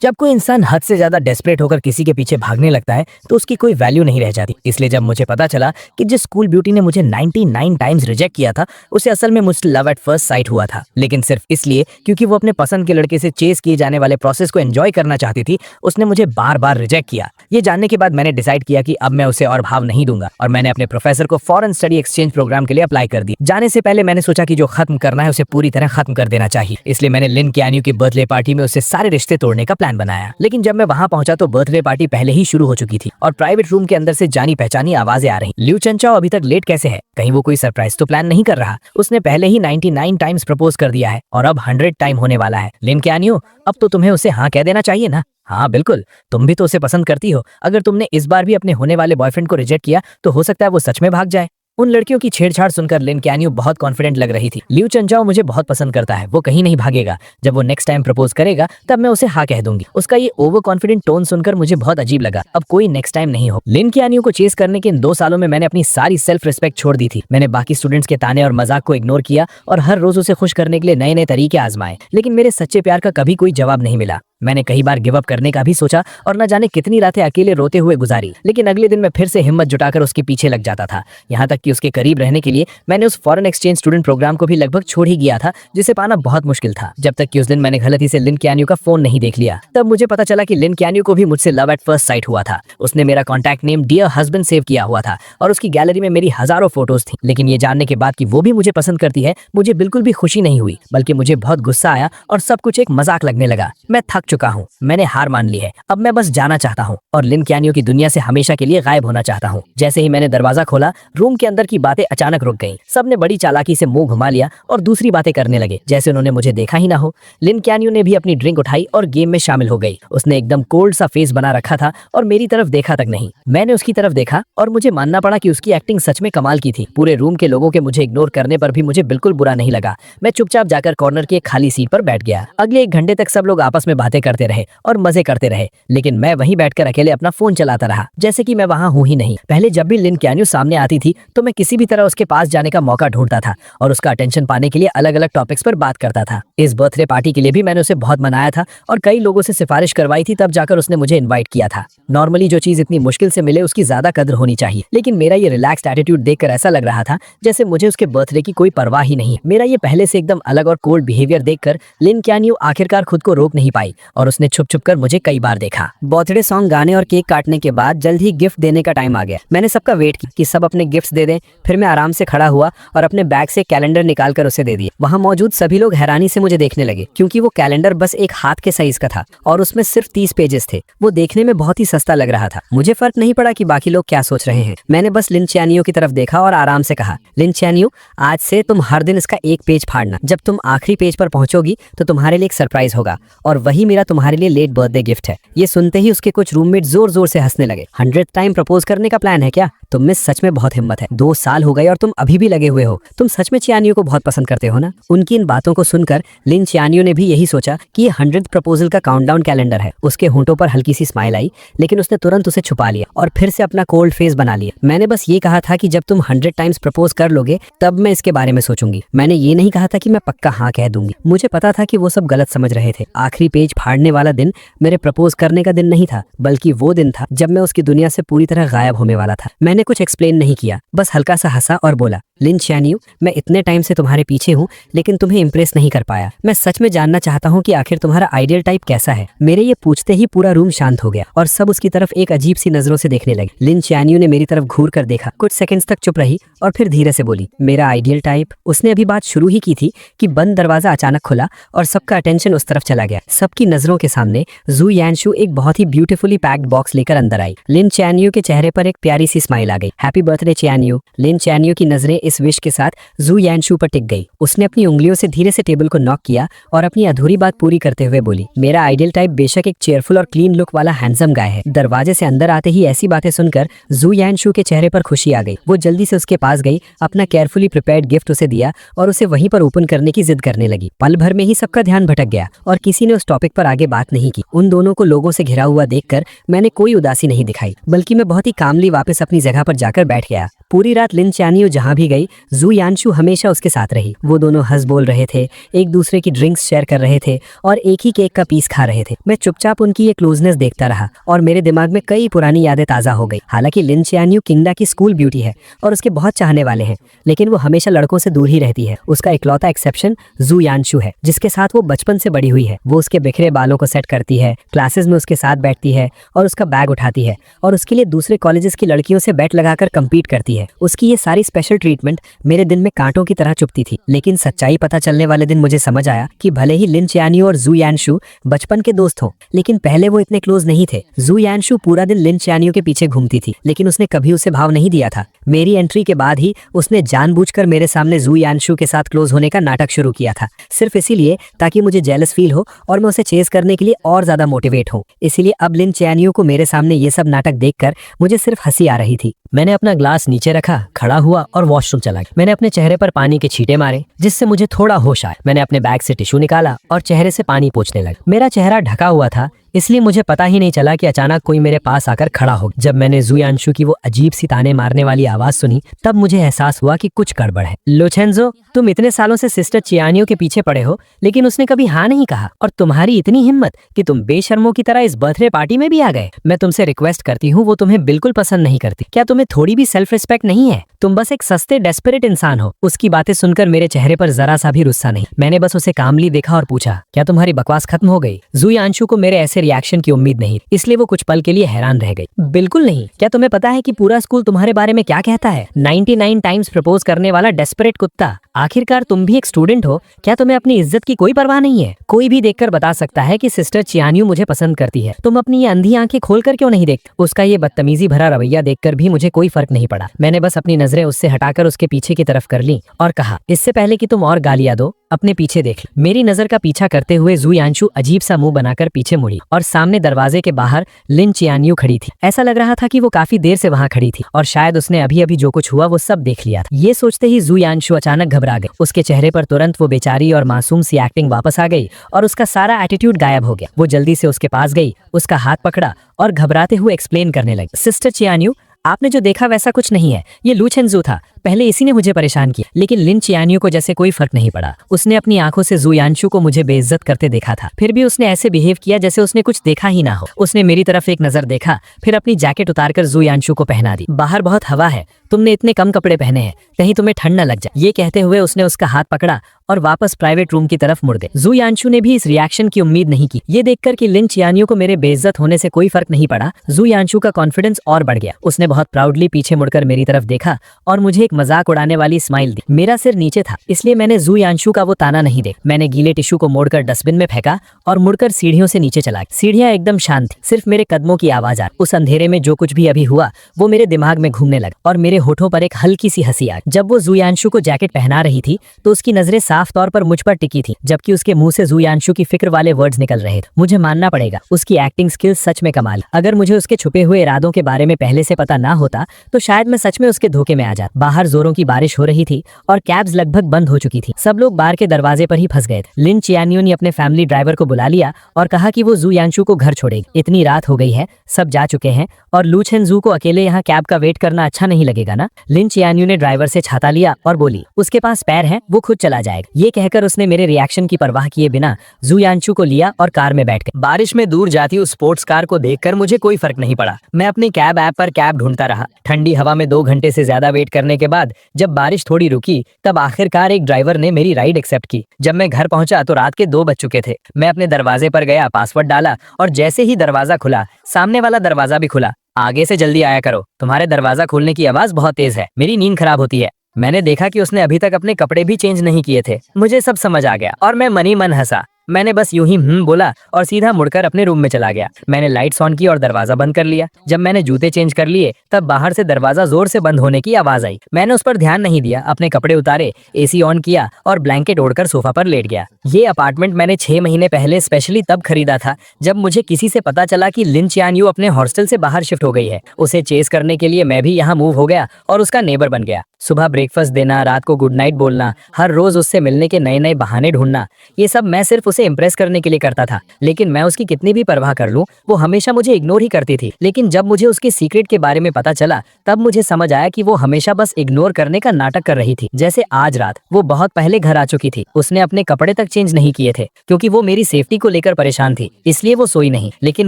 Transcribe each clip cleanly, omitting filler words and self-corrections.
जब कोई इंसान हद से ज्यादा डेस्परेट होकर किसी के पीछे भागने लगता है तो उसकी कोई वैल्यू नहीं रह जाती। इसलिए जब मुझे पता चला कि जिस स्कूल ब्यूटी ने मुझे 99 टाइम्स रिजेक्ट किया था उसे असल में मुझसे लव एट फर्स्ट साइट हुआ था, लेकिन सिर्फ इसलिए क्योंकि वो अपने पसंद के लड़के से चेस किए जाने वाले प्रोसेस को एंजॉय करना चाहती थी, उसने मुझे बार बार रिजेक्ट किया। ये जानने के बाद मैंने डिसाइड किया कि अब मैं उसे और भाव नहीं दूंगा और मैंने अपने प्रोफेसर को फॉरेन स्टडी एक्सचेंज प्रोग्राम के लिए अप्लाई कर दिया। जाने से पहले मैंने सोचा कि जो खत्म करना है उसे पूरी तरह खत्म कर देना चाहिए, इसलिए मैंने लिन कैन्यू की बर्थडे पार्टी में उससे सारे रिश्ते तोड़ने का प्लान बनाया। लेकिन जब मैं वहां पहुंचा तो बर्थडे पार्टी पहले ही शुरू हो चुकी थी और प्राइवेट रूम के अंदर से जानी पहचानी आवाजें आ रही। लिu चेनचाओ अभी तक लेट कैसे है? कहीं वो कोई सरप्राइज तो प्लान नहीं कर रहा? उसने पहले ही 99 टाइम्स प्रपोज कर दिया है और अब 100 टाइम होने वाला है। लिन कैन्यू, अब तो तुम्हें उसे हाँ कह देना चाहिए ना। हाँ बिल्कुल, तुम भी तो उसे पसंद करती हो। अगर तुमने इस बार भी अपने होने वाले बॉयफ्रेंड को रिजेक्ट किया तो हो सकता है वो सच में भाग जाए। उन लड़कियों की छेड़छाड़ सुनकर लिन कैन्यू बहुत कॉन्फिडेंट लग रही थी। लिu चेनचाओ मुझे बहुत पसंद करता है, वो कहीं नहीं भागेगा। जब वो नेक्स्ट टाइम प्रपोज करेगा तब मैं उसे हाँ कह दूंगी। उसका ये ओवर कॉन्फिडेंट टोन सुनकर मुझे बहुत अजीब लगा। अब कोई नेक्स्ट टाइम नहीं हो। लिन कैन्यू को चेस करने के इन 2 सालों में मैंने अपनी सारी सेल्फ रिस्पेक्ट छोड़ दी थी। मैंने बाकी स्टूडेंट्स के ताने और मजाक को इग्नोर किया और हर रोज उसे खुश करने के लिए नए नए तरीके आजमाए, लेकिन मेरे सच्चे प्यार का कभी कोई जवाब नहीं मिला। मैंने कई बार गिव अप करने का भी सोचा और न जाने कितनी रातें अकेले रोते हुए गुजारी, लेकिन अगले दिन मैं फिर से हिम्मत जुटाकर उसके पीछे लग जाता था। यहाँ तक कि उसके करीब रहने के लिए मैंने उस फॉरेन एक्सचेंज स्टूडेंट प्रोग्राम को भी लगभग छोड़ ही गया था, जिसे पाना बहुत मुश्किल था। जब तक कि उस दिन मैंने गलती से लिन कैन्यू का फोन नहीं देख लिया। तब मुझे पता चला कि लिन कैन्यू को भी मुझसे लव एट फर्स्ट साइट हुआ था। उसने मेरा contact name dear husband save किया हुआ था और उसकी गैलरी में मेरी हजारों फोटोज थी। लेकिन ये जानने के बाद कि वो भी मुझे पसंद करती है, मुझे बिल्कुल भी खुशी नहीं हुई, बल्कि मुझे बहुत गुस्सा आया और सब कुछ एक मजाक लगने लगा। मैं थक चुका हूँ, मैंने हार मान ली है। अब मैं बस जाना चाहता हूँ और लिन कैन्यू की दुनिया से हमेशा के लिए गायब होना चाहता हूँ। जैसे ही मैंने दरवाजा खोला, रूम के अंदर की बातें अचानक रुक गईं। सबने बड़ी चालाकी से मुंह घुमा लिया और दूसरी बातें करने लगे, जैसे उन्होंने मुझे देखा ही ना हो। लिन कैन्यू ने भी अपनी ड्रिंक उठाई और गेम में शामिल हो गई। उसने एकदम कोल्ड सा फेस बना रखा था और मेरी तरफ देखा तक नहीं। मैंने उसकी तरफ देखा और मुझे मानना पड़ा कि उसकी एक्टिंग सच में कमाल की थी। पूरे रूम के लोगों के मुझे इग्नोर करने पर भी मुझे बिल्कुल बुरा नहीं लगा। मैं चुपचाप जाकर कॉर्नर की एक खाली सीट पर बैठ गया। अगले 1 घंटे तक सब लोग आपस में बातें करते रहे और मजे करते रहे, लेकिन मैं वहीं बैठकर अकेले अपना फोन चलाता रहा, जैसे कि मैं वहां हूं ही नहीं। पहले जब भी लिन कैन्यू सामने आती थी तो मैं किसी भी तरह उसके पास जाने का मौका ढूंढता था और उसका अटेंशन पाने के लिए अलग अलग टॉपिक्स पर बात करता था। इस बर्थडे पार्टी के लिए भी मैंने उसे बहुत मनाया था और कई लोगों से सिफारिश करवाई थी, तब जाकर उसने मुझे इन्वाइट किया था। नॉर्मली जो चीज इतनी मुश्किल से मिले उसकी ज्यादा कदर होनी चाहिए, लेकिन मेरा ये रिलैक्स्ड एटीट्यूड देखकर ऐसा लग रहा था जैसे मुझे उसके बर्थडे की कोई परवाह ही नहीं। मेरा ये पहले से एकदम अलग और कोल्ड बिहेवियर देखकर लिन कैन्यू आखिरकार खुद को रोक नहीं पाई और उसने छुप छुप कर मुझे कई बार देखा। बर्थडे सॉन्ग गाने और केक काटने के बाद जल्द ही गिफ्ट देने का टाइम आ गया। मैंने सबका वेट की कि सब अपने गिफ्ट्स दे दें। फिर मैं आराम से खड़ा हुआ और अपने बैग से कैलेंडर निकाल कर उसे दे दिया। वहां मौजूद सभी लोग हैरानी से मुझे देखने लगे, क्योंकि वो कैलेंडर बस एक हाथ के साइज का था और उसमें सिर्फ 30 पेजेस थे। वो देखने में बहुत ही सस्ता लग रहा था। मुझे फर्क नहीं पड़ा कि बाकी लोग क्या सोच रहे हैं। मैंने बस लिन कैन्यू की तरफ देखा और आराम से कहा, लिन कैन्यू, आज से तुम हर दिन इसका एक पेज फाड़ना। जब तुम आखिरी पेज पर पहुंचोगी तो तुम्हारे लिए एक सरप्राइज होगा और वही मेरा तुम्हारे लिए लेट बर्थडे गिफ्ट है। ये सुनते ही उसके कुछ रूममेट जोर जोर से हंसने लगे। 100 टाइम प्रपोज करने का प्लान है क्या? तुम में सच में बहुत हिम्मत है। 2 साल हो गए और तुम अभी भी लगे हुए हो। तुम सच में चियानियो को बहुत पसंद करते हो ना? उनकी इन बातों को सुनकर लिन चियानियो ने भी यही सोचा कि ये 100th प्रपोजल का काउंटडाउन कैलेंडर है। उसके होंठों पर हल्की सी स्माइल आई, लेकिन उसने तुरंत उसे छुपा लिया और फिर से अपना कोल्ड फेस बना लिया। मैंने बस ये कहा था कि जब तुम 100 टाइम्स प्रपोज कर लोगे तब मैं इसके बारे में सोचूंगी। मैंने ये नहीं कहा था कि मैं पक्का हाँ कह दूंगी। मुझे पता था कि वो सब गलत समझ रहे थे। आखिरी पेज फाड़ने वाला दिन मेरे प्रपोज करने का दिन नहीं था, बल्कि वो दिन था जब मैं उसकी दुनिया से पूरी तरह गायब होने वाला था। मैंने कुछ एक्सप्लेन नहीं किया, बस हल्का सा हंसा और बोला, लिन कैन्यू, मैं इतने टाइम से तुम्हारे पीछे हूँ लेकिन तुम्हें इम्प्रेस नहीं कर पाया। मैं सच में जानना चाहता हूँ कि आखिर तुम्हारा आइडियल टाइप कैसा है। मेरे ये पूछते ही पूरा रूम शांत हो गया और सब उसकी तरफ एक अजीब सी नजरों से देखने लगे। लिन कैन्यू ने मेरी तरफ घूर कर देखा, कुछ सेकंड्स तक चुप रही और फिर धीरे से बोली, मेरा आइडियल टाइप। उसने अभी बात शुरू ही की थी कि बंद दरवाजा अचानक खुला और सबका अटेंशन उस तरफ चला गया। सबकी नजरों के सामने जू यानशु एक बहुत ही ब्यूटीफुली पैक्ड बॉक्स लेकर अंदर आई। लिन कैन्यू के चेहरे पर एक प्यारी सी स्माइल आ गई। Happy birthday कैन्यू। लिन कैन्यू की नजरें इस विश के साथ जू यानशु पर टिक गई। उसने अपनी उंगलियों से धीरे से टेबल को नॉक किया और अपनी अधूरी बात पूरी करते हुए बोली, मेरा आइडियल टाइप बेशक एक चेयरफुल और क्लीन लुक वाला हैंडसम गाय है। दरवाजे से अंदर आते ही ऐसी बातें सुनकर जू यानशु के चेहरे पर खुशी आ गई। वो जल्दी से उसके पास गई, अपना केयरफुली प्रिपेयर्ड गिफ्ट उसे दिया और उसे वहीं पर ओपन करने की जिद करने लगी। पल भर में ही सबका ध्यान भटक गया और किसी ने उस टॉपिक पर आगे बात नहीं की। उन दोनों को लोगों से घिरा हुआ देखकर मैंने कोई उदासी नहीं दिखाई, बल्कि मैं बहुत ही कामली वापस अपनी जगह पर जाकर बैठ गया। पूरी रात लिन कैन्यू जहां भी गई गई, जू यानशु हमेशा उसके साथ रही। वो दोनों हंस बोल रहे थे, एक दूसरे की ड्रिंक्स शेयर कर रहे थे और एक ही केक का पीस खा रहे थे। मैं चुपचाप उनकी ये क्लोजनेस देखता रहा और मेरे दिमाग में कई पुरानी यादें ताज़ा हो गई। हालांकि लिन चियान्यू किंगडा की स्कूल ब्यूटी है और उसके बहुत चाहने वाले हैं, लेकिन वो हमेशा लड़कों से दूर ही रहती है। उसका इकलौता एक्सेप्शन जू यानशु है, जिसके साथ वो बचपन से बड़ी हुई है। वो उसके बिखरे बालों को सेट करती है, क्लासेस में उसके साथ बैठती है और उसका बैग उठाती है और उसके लिए दूसरे कॉलेजेस की लड़कियों से बैट लगाकर compete करती है। उसकी ये सारी स्पेशल ट्रीटमेंट मेरे दिन में कांटों की तरह चुभती थी। लेकिन सच्चाई पता चलने वाले दिन मुझे समझ आया कि भले ही लिन चियान्यू और जू यानशु बचपन के दोस्त हों, लेकिन पहले वो इतने क्लोज नहीं थे। जू यानशु पूरा दिन लिन चियान्यू के पीछे घूमती थी, लेकिन उसने कभी उसे भाव नहीं दिया था। मेरी एंट्री के बाद ही उसने जानबूझकर मेरे सामने जू यानशु के साथ क्लोज होने का नाटक शुरू किया था, सिर्फ इसीलिए ताकि मुझे जेलस फील हो और मैं उसे चेज करने के लिए और ज्यादा मोटिवेट हूँ। इसीलिए अब लिन चियान्यू को मेरे सामने ये सब नाटक देखकर मुझे सिर्फ हंसी आ रही थी। मैंने अपना ग्लास नीचे रखा, खड़ा हुआ और वॉशरूम चला गया। मैंने अपने चेहरे पर पानी के छींटे मारे, जिससे मुझे थोड़ा होश आया। मैंने अपने बैग से टिश्यू निकाला और चेहरे से पानी पोंछने लगा। मेरा चेहरा ढका हुआ था, इसलिए मुझे पता ही नहीं चला कि अचानक कोई मेरे पास आकर खड़ा हो। जब मैंने जू यानशु की वो अजीब सी ताने मारने वाली आवाज सुनी, तब मुझे एहसास हुआ कि कुछ गड़बड़ है। लोचेंजो, तुम इतने सालों से सिस्टर चियान्यू के पीछे पड़े हो, लेकिन उसने कभी हाँ नहीं कहा, और तुम्हारी इतनी हिम्मत कि तुम बेशर्मों की तरह इस बर्थडे पार्टी में भी आ गए। मैं तुमसे रिक्वेस्ट करती हूँ, वो तुम्हें बिल्कुल पसंद नहीं करती। क्या तुम्हें थोड़ी भी सेल्फ रिस्पेक्ट नहीं है? तुम बस एक सस्ते डेस्परेट इंसान हो। उसकी बातें सुनकर मेरे चेहरे पर जरा सा भी गुस्सा नहीं। मैंने बस उसे कामली देखा और पूछा, क्या तुम्हारी बकवास खत्म हो गई? जू यानशु को मेरे ऐसे रिएक्शन की उम्मीद नहीं, इसलिए वो कुछ पल के लिए हैरान रह गई। बिल्कुल नहीं। क्या तुम्हें पता है कि पूरा स्कूल तुम्हारे बारे में क्या कहता है? 99 टाइम्स प्रपोज करने वाला डेस्परेट कुत्ता। आखिरकार तुम भी एक स्टूडेंट हो, क्या तुम्हें अपनी इज्जत की कोई परवाह नहीं है? कोई भी देखकर बता सकता है कि सिस्टर चियान्यू मुझे पसंद करती है। तुम अपनी ये अंधी आंखें खोलकर क्यों नहीं देखते? उसका ये बदतमीजी भरा रवैया देखकर भी मुझे कोई फर्क नहीं पड़ा। मैंने बस अपनी नजरें उससे हटाकर उसके पीछे की तरफ कर ली और कहा, इससे पहले कि तुम और गालियां दो, अपने पीछे देख लो। मेरी नजर का पीछा करते हुए जू यानशु अजीब सा मुंह बनाकर पीछे मुड़ी और सामने दरवाजे के बाहर लिन चियान्यू खड़ी थी। ऐसा लग रहा था कि वो काफी देर से वहां खड़ी थी और शायद उसने अभी अभी जो कुछ हुआ वो सब देख लिया था। ये सोचते ही जू यानशु अचानक घबरा गई। उसके चेहरे पर तुरंत वो बेचारी और मासूम सी एक्टिंग वापस आ गई और उसका सारा एटीट्यूड गायब हो गया। वो जल्दी से उसके पास गई, उसका हाथ पकड़ा और घबराते हुए एक्सप्लेन करने लगी, सिस्टर चियान्यू, आपने जो देखा वैसा कुछ नहीं है। ये लूचेंजू था। पहले इसी ने मुझे परेशान किया, लेकिन लिन चियान्यू को जैसे कोई फर्क नहीं पड़ा। उसने अपनी आंखों से जू यानशु को मुझे बेइज्जत करते देखा था, फिर भी उसने ऐसे बिहेव किया जैसे उसने कुछ देखा ही ना हो। उसने मेरी तरफ एक नजर देखा, फिर अपनी जैकेट उतारकर जू यानशु को पहना दी। बाहर बहुत हवा है, तुमने इतने कम कपड़े पहने हैं, कहीं तुम्हें ठंड न लग जाए। ये कहते हुए उसने उसका हाथ पकड़ा और वापस प्राइवेट रूम की तरफ मुड़ गए। जू यानशु ने भी इस रिएक्शन की उम्मीद नहीं की। ये देखकर कि लिन चियान्यू को मेरे बेइज्जत होने से कोई फर्क नहीं पड़ा, जू यानशु का कॉन्फिडेंस और बढ़ गया। उसने बहुत प्राउडली पीछे मुड़कर मेरी तरफ देखा और मुझे एक मजाक उड़ाने वाली स्माइल दी। मेरा सिर नीचे था, इसलिए मैंने जू यानशु का वो ताना नहीं देखा। मैंने गीले टिश्यू को मोड़कर डस्टबिन में फेंका और मुड़कर सीढ़ियों से नीचे चला। सीढ़ियां एकदम शांत थी, सिर्फ मेरे कदमों की आवाज आ। उस अंधेरे में जो कुछ भी अभी हुआ वो मेरे दिमाग में घूमने लगा और मेरे होठों पर एक हल्की सी हंसी आ। जब वो जू यानशु को जैकेट पहना रही थी तो उसकी नजरें साफ तौर पर मुझ पर टिकी थी, जबकि उसके मुंह से जू यानशु की फिक्र वाले वर्ड्स निकल रहे थे। मुझे मानना पड़ेगा, उसकी एक्टिंग स्किल्स सच में कमाल। अगर मुझे उसके छुपे हुए इरादों के बारे में पहले से पता ना होता तो शायद मैं सच में उसके धोखे में आ जाता। बाहर जोरों की बारिश हो रही थी और कैब्स लगभग बंद हो चुकी थी। सब लोग बार के दरवाजे पर ही फंस गए थे। लिन चियान्यू ने अपने फैमिली ड्राइवर को बुला लिया और कहा कि वो जू यानशु को घर छोड़ेगी। इतनी रात हो गई है, सब जा चुके हैं और लूचेंजू को अकेले यहाँ कैब का वेट करना अच्छा नहीं लगेगा ना। लिन चियान्यू ने ड्राइवर से छाता लिया और बोली, उसके पास पैर है, वो खुद चला जाएगा। ये कहकर उसने मेरे रिएक्शन की परवाह किए बिना जू यानशु को लिया और कार में बैठ गए। बारिश में दूर जाती उस स्पोर्ट्स कार को देखकर मुझे कोई फर्क नहीं पड़ा। मैं अपनी कैब ऐप पर कैब ढूंढता रहा। ठंडी हवा में 2 घंटे से ज्यादा वेट करने के बाद जब बारिश थोड़ी रुकी तब आखिरकार एक ड्राइवर ने मेरी राइड एक्सेप्ट की। जब मैं घर पहुंचा तो रात के 2 बज चुके थे। मैं अपने दरवाजे पर गया, पासवर्ड डाला और जैसे ही दरवाजा खुला, सामने वाला दरवाजा भी खुला। आगे से जल्दी आया करो, तुम्हारे दरवाजा खोलने की आवाज बहुत तेज है, मेरी नींद खराब होती है। मैंने देखा कि उसने अभी तक अपने कपड़े भी चेंज नहीं किए थे। मुझे सब समझ आ गया और मैं मन ही मन हंसा। मैंने बस यूं ही बोला और सीधा मुड़कर अपने रूम में चला गया। मैंने लाइट्स ऑन की और दरवाजा बंद कर लिया। जब मैंने जूते चेंज कर लिए तब बाहर से दरवाजा जोर से बंद होने की आवाज आई। मैंने उस पर ध्यान नहीं दिया, अपने कपड़े उतारे, एसी ऑन किया और ब्लैंकेट ओढ़कर सोफा पर लेट गया। ये अपार्टमेंट मैंने 6 महीने पहले स्पेशली तब खरीदा था जब मुझे किसी से पता चला कि लिन चियान्यू अपने हॉस्टल से बाहर शिफ्ट हो गई है। उसे चेस करने के लिए मैं भी यहाँ मूव हो गया और उसका नेबर बन गया। सुबह ब्रेकफास्ट देना, रात को गुड नाइट बोलना, हर रोज उससे मिलने के नए नए बहाने ढूंढना, ये सब मैं सिर्फ उसे इम्प्रेस करने के लिए करता था। लेकिन मैं उसकी कितनी भी परवाह कर लूं, वो हमेशा मुझे इग्नोर ही करती थी। लेकिन जब मुझे उसके सीक्रेट के बारे में पता चला, तब मुझे समझ आया कि वो हमेशा बस इग्नोर करने का नाटक कर रही थी। जैसे आज रात वो बहुत पहले घर आ चुकी थी। उसने अपने कपड़े तक चेंज नहीं किए थे क्योंकि वो मेरी सेफ्टी को लेकर परेशान थी, इसलिए वो सोई नहीं। लेकिन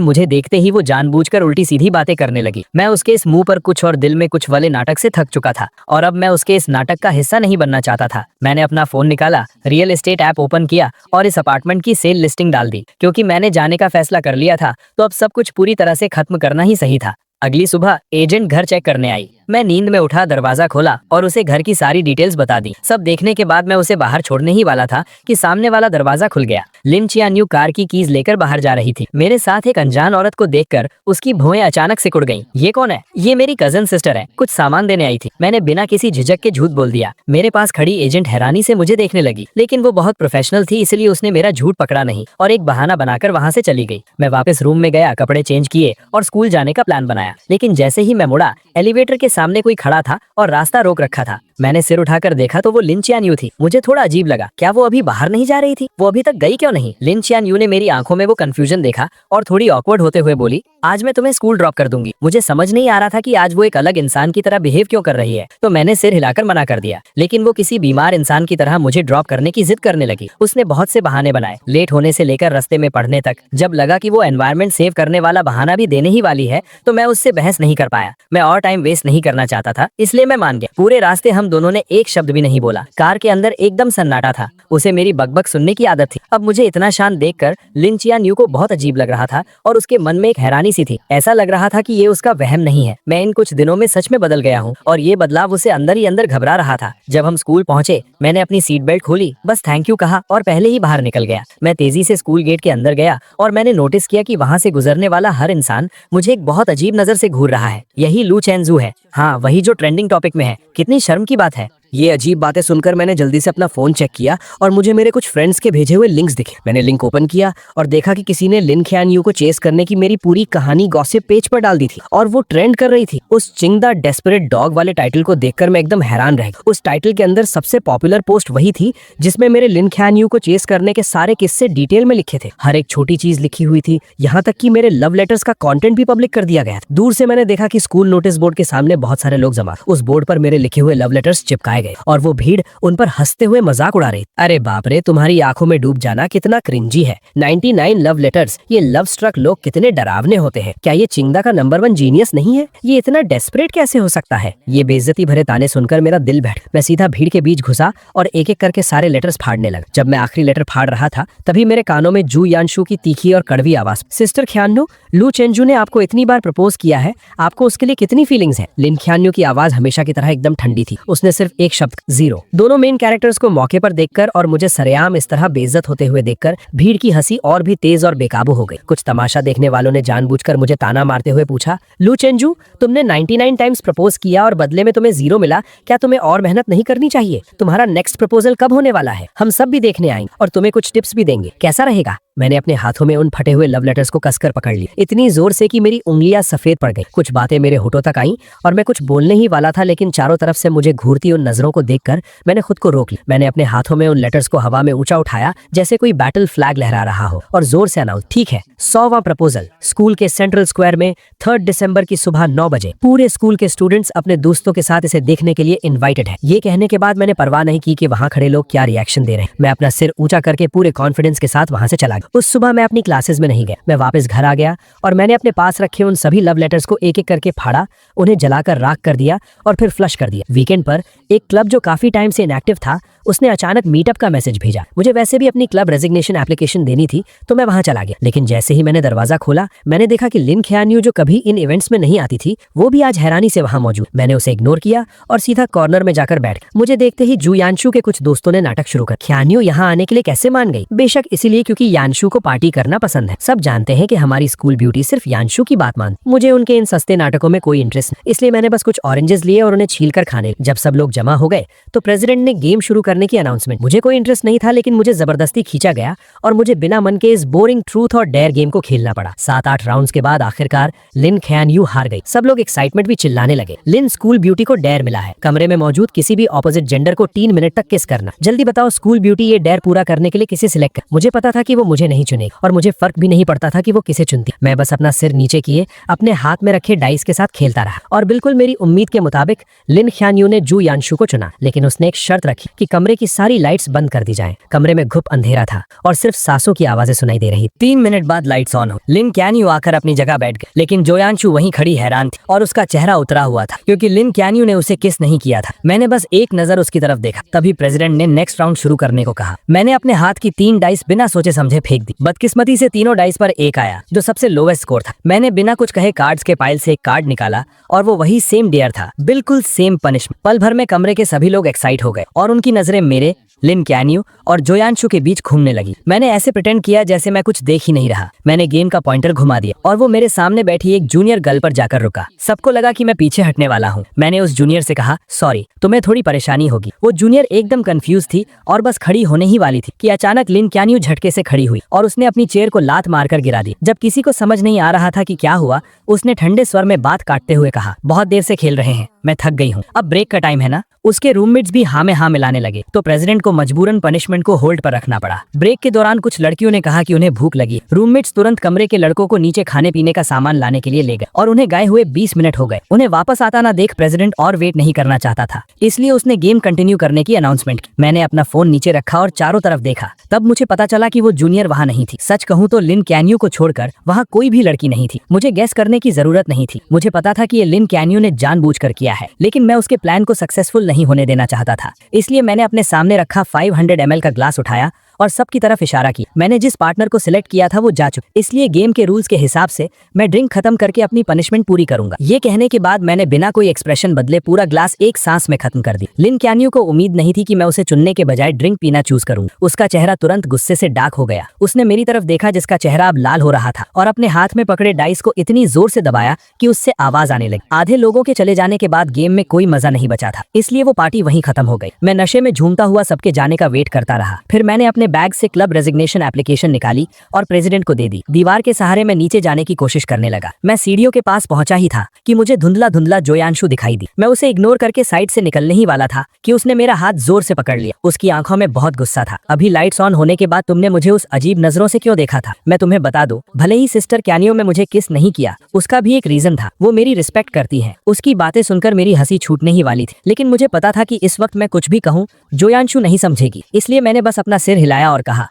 मुझे देखते ही वो जानबूझकर उल्टी सीधी बातें करने लगी। मैं उसके इस मुंह पर कुछ और दिल में कुछ वाले नाटक से थक चुका था और अब मैं उसके इस नाटक का हिस्सा नहीं बनना चाहता था। मैंने अपना फोन निकाला, रियल एस्टेट ऐप ओपन किया और इस अपार्टमेंट की सेल लिस्टिंग डाल दी। क्योंकि मैंने जाने का फैसला कर लिया था, तो अब सब कुछ पूरी तरह से खत्म करना ही सही था। अगली सुबह एजेंट घर चेक करने आई। मैं नींद में उठा, दरवाजा खोला और उसे घर की सारी डिटेल्स बता दी। सब देखने के बाद मैं उसे बाहर छोड़ने ही वाला था कि सामने वाला दरवाजा खुल गया। लिन चियान्यू कार की कीज लेकर बाहर जा रही थी। मेरे साथ एक अनजान औरत को देखकर उसकी भौहें अचानक सिकुड़ गईं। ये कौन है? ये मेरी कजन सिस्टर है, कुछ सामान देने आई थी। मैंने बिना किसी झिझक के झूठ बोल दिया। मेरे पास खड़ी एजेंट हैरानी से मुझे देखने लगी, लेकिन वो बहुत प्रोफेशनल थी, इसलिए उसने मेरा झूठ पकड़ा नहीं और एक बहाना बनाकर वहां से चली गई। मैं वापस रूम में गया, कपड़े चेंज किए और स्कूल जाने का प्लान बनाया। लेकिन जैसे ही मैं मुड़ा, एलिवेटर के सामने कोई खड़ा था और रास्ता रोक रखा था। मैंने सिर उठाकर देखा तो वो लिन चियान्यू थी। मुझे थोड़ा अजीब लगा, क्या वो अभी बाहर नहीं जा रही थी? वो अभी तक गई क्यों नहीं? लिन चियान्यू ने मेरी आंखों में वो कंफ्यूजन देखा और थोड़ी ऑकवर्ड होते हुए बोली, आज मैं तुम्हें स्कूल ड्रॉप कर दूंगी। मुझे समझ नहीं आ रहा था कि आज वो एक अलग इंसान की तरह बिहेव क्यों कर रही है, तो मैंने सिर हिलाकर मना कर दिया। लेकिन वो किसी बीमार इंसान की तरह मुझे ड्रॉप करने की जिद करने लगी। उसने बहुत से बहाने बनाए, लेट होने से लेकर रास्ते में पढ़ने तक। जब लगा कि वो एनवायरनमेंट सेव करने वाला बहाना भी देने ही वाली है, तो मैं उससे बहस नहीं कर पाया। मैं और टाइम वेस्ट नहीं करना चाहता था, इसलिए मैं मान गया। पूरे रास्ते हम दोनों ने एक शब्द भी नहीं बोला। कार के अंदर एकदम सन्नाटा था। उसे मेरी बकबक सुनने की आदत थी। अब मुझे इतना शांत देखकर लिन चियान्यू को बहुत अजीब लग रहा था और उसके मन में एक हैरानी सी थी। ऐसा लग रहा था कि ये उसका वहम नहीं है। मैं इन कुछ दिनों में सच में बदल गया हूँ और ये बदलाव उसे अंदर ही अंदर घबरा रहा था। जब हम स्कूल पहुंचे, मैंने अपनी सीट बेल्ट खोली, बस थैंक यू कहा और पहले ही बाहर निकल गया। मैं तेजी से स्कूल गेट के अंदर गया और मैंने नोटिस किया कि वहाँ से गुजरने वाला हर इंसान मुझे एक बहुत अजीब नजर से घूर रहा है। यही लू चेंजू है। हाँ, वही जो ट्रेंडिंग टॉपिक में है। कितनी शर्म की बात है। ये अजीब बातें सुनकर मैंने जल्दी से अपना फोन चेक किया और मुझे मेरे कुछ फ्रेंड्स के भेजे हुए लिंक्स दिखे। मैंने लिंक ओपन किया और देखा कि किसी ने लिन चियान्यू को चेस करने की मेरी पूरी कहानी गॉसिप पेज पर डाल दी थी और वो ट्रेंड कर रही थी। उस चिंग द डेस्परेट डॉग वाले टाइटल को देखकर मैं एकदम हैरान रह गया। उस टाइटल के अंदर सबसे पॉपुलर पोस्ट वही थी जिसमें मेरे लिन चियान्यू को चेस करने के सारे किस्से डिटेल में लिखे थे। हर एक छोटी चीज लिखी हुई थी, यहाँ तक कि मेरे लव लेटर्स का कंटेंट भी पब्लिक कर दिया गया था। दूर से मैंने देखा कि स्कूल नोटिस बोर्ड के सामने बहुत सारे लोग जमा। उस बोर्ड पर मेरे लिखे हुए लव लेटर्स चिपकाए गए और वो भीड़ उन पर हंसते हुए मजाक उड़ा रही। अरे बाप रे, तुम्हारी आंखों में डूब जाना कितना क्रिंजी है। 99 लव लेटर्स। ये लव स्ट्रक लोग कितने डरावने होते हैं। क्या ये चिंगदा का नंबर 1 जीनियस नहीं है? ये इतना डेस्परेट कैसे हो सकता है? ये बेइज्जती भरे ताने सुनकर मेरा दिल बैठ। मैं सीधा भीड़ के बीच घुसा और एक एक करके सारे लेटर्स फाड़ने लगा। जब मैं आखिरी लेटर फाड़ रहा था, तभी मेरे कानों में जू यानशु की तीखी और कड़वी आवाज, सिस्टर ख्यान्नो, लू चेंजू ने आपको इतनी बार प्रपोज किया है, आपको उसके लिए कितनी फीलिंग्स हैं? लिन ख्यान्नो की आवाज हमेशा की तरह एकदम ठंडी थी। उसने सिर्फ एक शब्द, जीरो। दोनों मेन कैरेक्टर्स को मौके पर देखकर और मुझे सरेआम इस तरह बेइज्जत होते हुए देखकर भीड़ की हंसी और भी तेज और बेकाबू हो गई। कुछ तमाशा देखने वालों ने जानबूझकर मुझे ताना मारते हुए पूछा, लू चेंजू, तुमने 99 टाइम्स प्रपोज किया और बदले में तुम्हें जीरो मिला, क्या तुम्हें और मेहनत नहीं करनी चाहिए? तुम्हारा नेक्स्ट प्रपोजल कब होने वाला है? हम सब भी देखने आएंगे और तुम्हें कुछ टिप्स भी देंगे, कैसा रहेगा? मैंने अपने हाथों में उन फटे हुए लव लेटर्स को कसकर पकड़ ली, इतनी जोर से कि मेरी उंगलियां सफेद पड़ गई। कुछ बातें मेरे होठों तक आईं और मैं कुछ बोलने ही वाला था, लेकिन चारों तरफ से मुझे घूरती उन नजरों को देखकर मैंने खुद को रोक लिया। मैंने अपने हाथों में उन लेटर्स को हवा में ऊंचा उठाया जैसे कोई बैटल फ्लैग लहरा रहा हो और जोर से अनाउंस, ठीक है, 100वां प्रपोजल। स्कूल के सेंट्रल स्क्वायर में 3 दिसंबर की सुबह 9 बजे पूरे स्कूल के स्टूडेंट्स अपने दोस्तों के साथ इसे देखने के लिए इन्वाइटेड है। ये कहने के बाद मैंने परवाह नहीं की कि वहाँ खड़े लोग क्या रिएक्शन दे रहे हैं। मैं अपना सिर ऊंचा करके पूरे कॉन्फिडेंस के साथ वहां से चला गया। उस सुबह मैं अपनी क्लासेस में नहीं गया। मैं वापस घर आ गया और मैंने अपने पास रखे उन सभी लव लेटर्स को एक एक करके फाड़ा, उन्हें जलाकर राख कर दिया और फिर फ्लश कर दिया। वीकेंड पर एक क्लब जो काफी टाइम से इनएक्टिव था, उसने अचानक मीटअप का मैसेज भेजा। मुझे वैसे भी अपनी क्लब रेजिग्नेशन एप्लीकेशन देनी थी, तो मैं वहां चला गया। लेकिन जैसे ही मैंने दरवाजा खोला, मैंने देखा कि लिन चियान्यू, जो कभी इन इवेंट्स में नहीं आती थी, वो भी आज हैरानी से वहां मौजूद। मैंने उसे इग्नोर किया और सीधा कॉर्नर में जाकर बैठ। मुझे देखते ही जू यानशु के कुछ दोस्तों ने नाटक शुरू कर। चियान्यू यहाँ आने के लिए कैसे मान गई? बेशक इसीलिए क्योंकि यानशु को पार्टी करना पसंद है। सब जानते हैं कि हमारी स्कूल ब्यूटी सिर्फ यानशु की बात मान। मुझे उनके इन सस्ते नाटकों में कोई इंटरेस्ट नहीं, इसलिए मैंने बस कुछ ऑरेंजेस लिए और उन्हें छील कर खाने। जब सब लोग जमा हो गए तो प्रेसिडेंट ने गेम शुरू करने करने की अनाउंसमेंट। मुझे कोई इंटरेस्ट नहीं था, लेकिन मुझे जबरदस्ती खींचा गया और मुझे बिना मन के इस बोरिंग ट्रूथ और डेयर गेम को खेलना पड़ा। 7-8 राउंड्स के बाद आखिरकार लिन ख्यान यू हार गई। सब लोग एक्साइटमेंट भी चिल्लाने लगे। लिन स्कूल ब्यूटी को डेयर मिला है, कमरे में मौजूद किसी भी ऑपोजिट जेंडर को 3 मिनट तक किस करना। जल्दी बताओ स्कूल ब्यूटी ये डेयर पूरा करने के लिए किसे सिलेक्ट कर। मुझे पता था कि वो मुझे नहीं चुनेगी और मुझे फर्क भी नहीं पड़ता था कि वो किसे चुनती। मैं बस अपना सिर नीचे किए अपने हाथ में रखे डाइस के साथ खेलता रहा और बिल्कुल मेरी उम्मीद के मुताबिक लिन ख्यान यू ने जू यानशु को चुना। लेकिन उसने एक शर्त रखी कि कमरे की सारी लाइट्स बंद कर दी जाएं। कमरे में घुप अंधेरा था और सिर्फ सांसों की आवाजें सुनाई दे रही। 3 मिनट बाद लाइट्स ऑन हो। लिन कैन यू आकर अपनी जगह बैठ गए, लेकिन जोयांशु वहीं खड़ी हैरान थी और उसका चेहरा उतरा हुआ था क्योंकि लिन कैन यू ने उसे किस नहीं किया था। मैंने बस एक नजर उसकी तरफ देखा, तभी प्रेसिडेंट ने नेक्स्ट राउंड शुरू करने को कहा। मैंने अपने हाथ की 3 डाइस बिना सोचे समझे फेंक दी। बदकिस्मती से तीनों डाइस पर एक आया, जो सबसे लोवेस्ट स्कोर था। मैंने बिना कुछ कहे कार्ड्स के पाइल से एक कार्ड निकाला और वो वही सेम डेयर था, बिल्कुल सेम पनिशमेंट। पल भर में कमरे के सभी लोग एक्साइट हो गए और उनकी नजरें मेरे, लिन कैन यू और जोयांशु के बीच घूमने लगी। मैंने ऐसे प्रिटेंड किया जैसे मैं कुछ देख ही नहीं रहा। मैंने गेम का पॉइंटर घुमा दिया और वो मेरे सामने बैठी एक जूनियर गर्ल पर जाकर रुका। सबको लगा कि मैं पीछे हटने वाला हूँ। मैंने उस जूनियर से कहा, सॉरी, तुम्हें थोड़ी परेशानी होगी। वो जूनियर एकदम कंफ्यूज थी और बस खड़ी होने ही वाली थी कि अचानक लिन कैन यू झटके से खड़ी हुई और उसने अपनी चेयर को लात मारकर गिरा दी। जब किसी को समझ नहीं आ रहा था कि क्या हुआ, उसने ठंडे स्वर में बात काटते हुए कहा, बहुत देर से खेल रहे हैं, मैं थक गई हूँ, अब ब्रेक का टाइम है ना। उसके रूममेट्स भी हाँ में हाँ मिलाने लगे, तो प्रेसिडेंट को मजबूरन पनिशमेंट को होल्ड पर रखना पड़ा। ब्रेक के दौरान कुछ लड़कियों ने कहा कि उन्हें भूख लगी। रूममेट्स तुरंत कमरे के लड़कों को नीचे खाने पीने का सामान लाने के लिए ले गए और उन्हें गए हुए 20 मिनट हो गए। उन्हें वापस आता ना देख प्रेसिडेंट और वेट नहीं करना चाहता था, इसलिए उसने गेम कंटिन्यू करने की अनाउंसमेंट की। मैंने अपना फोन नीचे रखा और चारों तरफ देखा। तब मुझे पता चला कि वो जूनियर वहाँ नहीं थी। सच कहूँ तो लिन कैन यू को छोड़कर वहाँ कोई भी लड़की नहीं थी। मुझे गैस करने की जरूरत नहीं थी। मुझे पता था कि ये लिन कैन यू ने जानबूझकर किया है, लेकिन मैं उसके प्लान को सक्सेसफुल नहीं होने देना चाहता था। इसलिए मैंने अपने सामने रखा 500 ml का ग्लास उठाया और सबकी तरफ इशारा किया। मैंने जिस पार्टनर को सिलेक्ट किया था वो जा चुका, इसलिए गेम के रूल्स के हिसाब से मैं ड्रिंक खत्म करके अपनी पनिशमेंट पूरी करूंगा। ये कहने के बाद मैंने बिना कोई एक्सप्रेशन बदले पूरा ग्लास एक सांस में खत्म कर दी। लिन कैन यू को उम्मीद नहीं थी कि मैं उसे चुनने के बजाय ड्रिंक पीना चूज करूंगा। उसका चेहरा तुरंत गुस्से से डार्क हो गया। उसने मेरी तरफ देखा जिसका चेहरा अब लाल हो रहा था और अपने हाथ में पकड़े डाइस को इतनी जोर से दबाया कि उससे आवाज आने लगी। आधे लोगों के चले जाने के बाद गेम में कोई मजा नहीं बचा था, इसलिए वो पार्टी वहीं खत्म हो गई। मैं नशे में झूमता हुआ सबके जाने का वेट करता रहा। फिर मैंने अपने बैग से क्लब रेजिग्नेशन एप्लीकेशन निकाली और प्रेसिडेंट को दे दी। दीवार के सहारे मैं नीचे जाने की कोशिश करने लगा। मैं सीढ़ियों के पास पहुंचा ही था कि मुझे धुंधला धुंधला जोयांशु दिखाई दी। मैं उसे इग्नोर करके साइड से निकलने ही वाला था कि उसने मेरा हाथ जोर से पकड़ लिया। उसकी आंखों में बहुत गुस्सा था। अभी लाइट्स ऑन होने के बाद तुमने मुझे उस अजीब नजरों से क्यों देखा था? मैं तुम्हें बता दूं, भले ही सिस्टर कैनियो में मुझे किस नहीं किया, उसका भी एक रीजन था। वो मेरी रिस्पेक्ट करती है। उसकी बातें सुनकर मेरी हंसी छूटने ही वाली थी, लेकिन मुझे पता था कि इस वक्त मैं कुछ भी कहूँ जोयांशु नहीं समझेगी, इसलिए मैंने बस अपना सिर हिलाया और कहा,